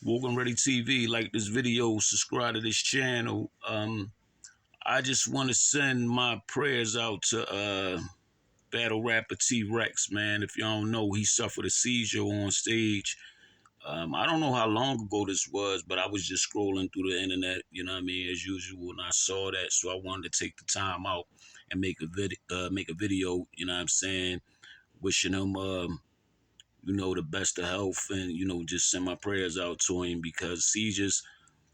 Woken Ready TV. Like this video, subscribe to this channel. I just want to send my prayers out to battle rapper T Rex, man. If y'all don't know, he suffered a seizure on stage. I don't know how long ago this was, but I was just scrolling through the internet, you know what I mean, as usual, and I saw that, so I wanted to take the time out and make a video, you know what I'm saying, wishing him, the best of health, and just send my prayers out to him because seizures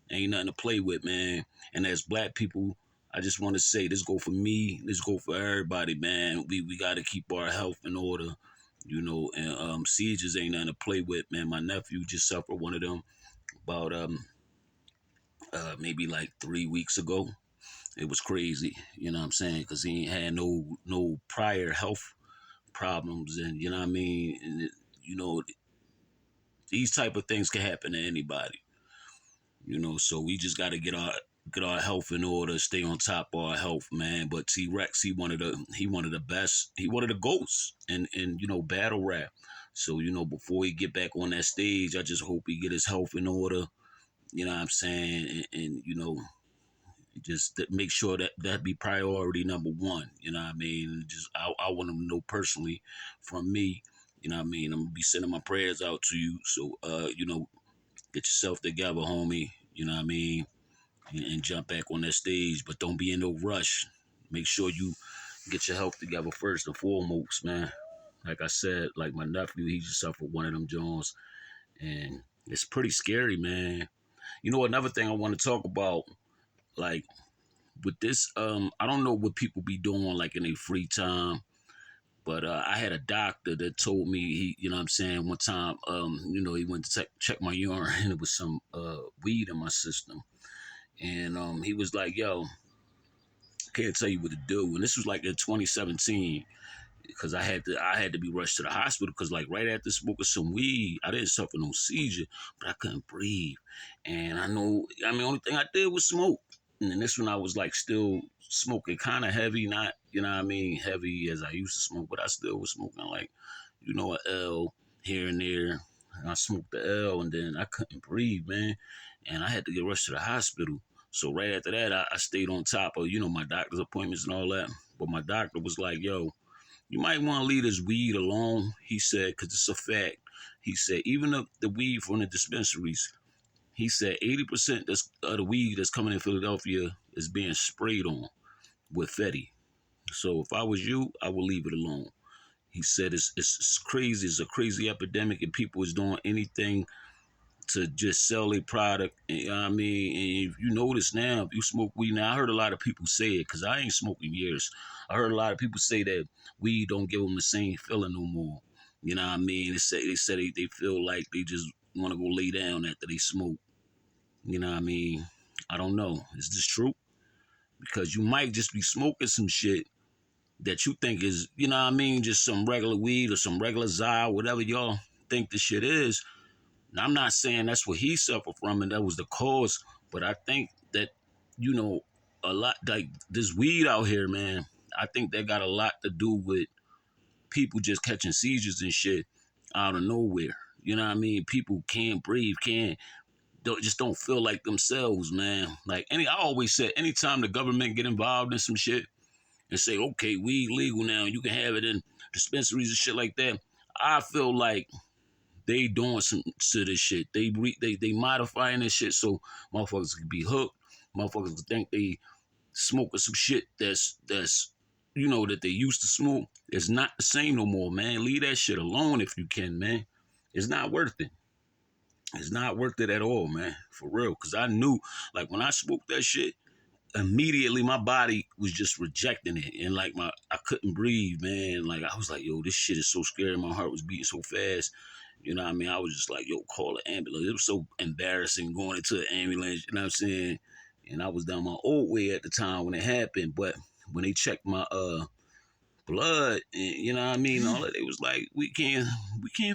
ain't nothing to play with, man. And as black people, I just want to say this go for me, this go for everybody, man. We got to keep our health in order, and seizures ain't nothing to play with, man. My nephew just suffered one of them about maybe like 3 weeks ago. It was crazy, you know what I'm saying, because he ain't had no prior health problems, and you know what I mean. And you know these type of things can happen to anybody. So we just got to get our health in order, stay on top of our health, man. But T Rex, he one of the best, he one of the ghosts in battle rap. So before he get back on that stage, I just hope he get his health in order. You know what I'm saying, and just make sure that be priority number one. You know what I mean. Just I want him to know personally from me. You know what I mean. I'm gonna be sending my prayers out to you. So get yourself together, homie. You know what I mean, and jump back on that stage. But don't be in no rush. Make sure you get your health together first and foremost, man. Like I said, like my nephew, he just suffered one of them Jones, and it's pretty scary, man. Another thing I want to talk about, like with this, I don't know what people be doing like in their free time, but I had a doctor that told me you know what I'm saying, one time, he went to check my urine and it was some weed in my system. And he was like, yo, can't tell you what to do. And this was like in 2017 because I had to be rushed to the hospital because like right after smoking some weed, I didn't suffer no seizure, but I couldn't breathe. And only thing I did was smoke. And then this one I was like still smoking kind of heavy, not heavy as I used to smoke, but I still was smoking like an L here and there. And I smoked the L, and then I couldn't breathe, man, and I had to get rushed to the hospital. So right after that, I stayed on top of my doctor's appointments and all that. But my doctor was like, "Yo, you might want to leave this weed alone." He said, "Cause it's a fact." He said, even the weed from the dispensaries, he said 80% of the weed that's coming in Philadelphia is being sprayed on with Fetty. So if I was you, I would leave it alone. He said it's crazy. It's a crazy epidemic, and people is doing anything to just sell a product. You know what I mean? And if you notice now, if you smoke weed now, I heard a lot of people say it because I ain't smoked in years. I heard a lot of people say that weed don't give them the same feeling no more. You know what I mean? They feel like they just want to go lay down after they smoke. You know what I mean? I don't know. Is this true? Because you might just be smoking some shit that you think is, just some regular weed or some regular Zy, whatever y'all think the shit is. Now, I'm not saying that's what he suffered from and that was the cause, but I think that, a lot, like this weed out here, man, I think that got a lot to do with people just catching seizures and shit out of nowhere. You know what I mean? People can't breathe, just don't feel like themselves, man. I always said, anytime the government get involved in some shit and say, okay, weed legal now, you can have it in dispensaries and shit like that, I feel like they doing some to this shit. They modifying this shit so motherfuckers can be hooked. Motherfuckers can think they smoking some shit that they used to smoke. It's not the same no more, man. Leave that shit alone if you can, man. It's not worth it. It's not worth it at all, man. For real. Cause I knew, like when I smoked that shit, immediately my body was just rejecting it, and like I couldn't breathe, man. Like I was like, yo, this shit is so scary. My heart was beating so fast. You know what I mean? I was just like, yo, call an ambulance. It was so embarrassing going into an ambulance, you know what I'm saying? And I was down my old way at the time when it happened, but when they checked my blood, and you know what I mean, all that, it was like, we can't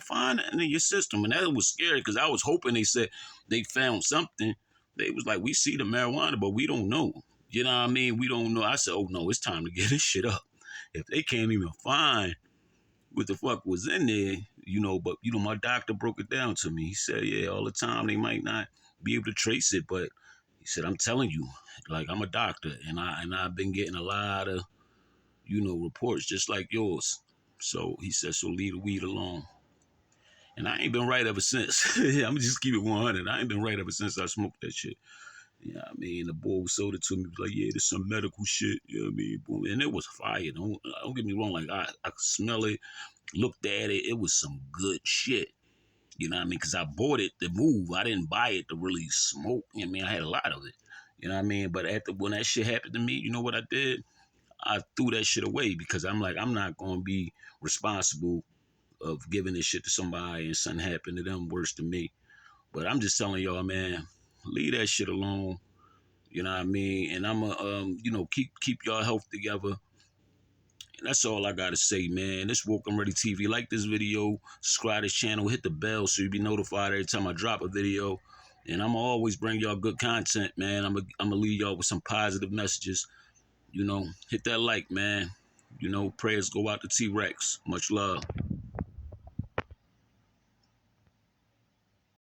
find it in your system. And that was scary because I was hoping they said they found something. They was like, we see the marijuana, but we don't know. You know what I mean? We don't know. I said, oh no, it's time to get this shit up. If they can't even find what the fuck was in there, but my doctor broke it down to me. He said, yeah, all the time they might not be able to trace it, but he said, I'm telling you, like, I'm a doctor, and I've been getting a lot of, reports just like yours. So he said, so leave the weed alone. And I ain't been right ever since. I'm just keep it 100. I ain't been right ever since I smoked that shit. You know what I mean? The boy sold it to me, was like, yeah, this some medical shit. You know what I mean? Boom. And it was fire. Don't get me wrong. Like, I could smell it, looked at it. It was some good shit. You know what I mean? Because I bought it to move. I didn't buy it to really smoke. You know what I mean? I had a lot of it. You know what I mean? But when that shit happened to me, you know what I did? I threw that shit away because I'm like, I'm not going to be responsible of giving this shit to somebody and something happened to them worse than me. But I'm just telling y'all, man, leave that shit alone. You know what I mean? And I'ma keep y'all health together. And that's all I gotta say, man. This Woke I'm Ready TV. Like this video, subscribe to this channel, hit the bell so you be notified every time I drop a video. And I'ma always bring y'all good content, man. I'ma leave y'all with some positive messages. Hit that like, man. Prayers go out to T Rex. Much love.